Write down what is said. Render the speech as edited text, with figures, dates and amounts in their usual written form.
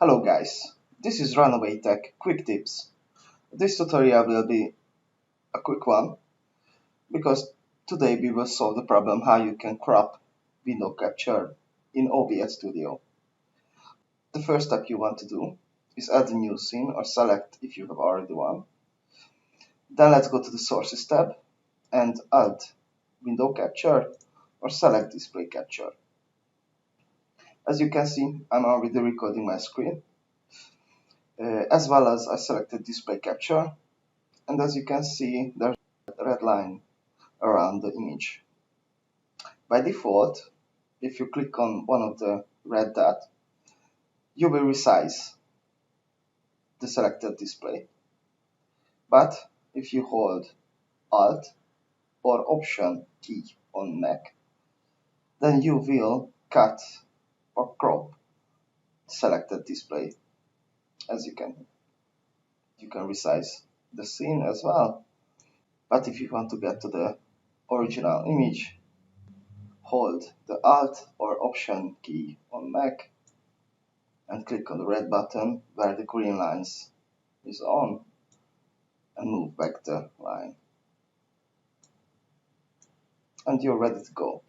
Hello guys, this is Runaway Tech Quick Tips. This tutorial will be a quick one because today we will solve the problem how you can crop window capture in OBS Studio. The first step you want to do is add a new scene or select if you have already one. Then let's go to the Sources tab and add window capture or select display capture. As you can see, I'm already recording my screen. As well as I selected display capture, and as you can see there's a red line around the image. By default, if you click on one of the red dots, you will resize the selected display. But if you hold Alt or Option key on Mac, then you will cut or crop the selected display. As you can resize the scene as well. But if you want to get to the original image, hold the Alt or Option key on Mac and click on the red button where the green lines is on and move back the line. And you're ready to go.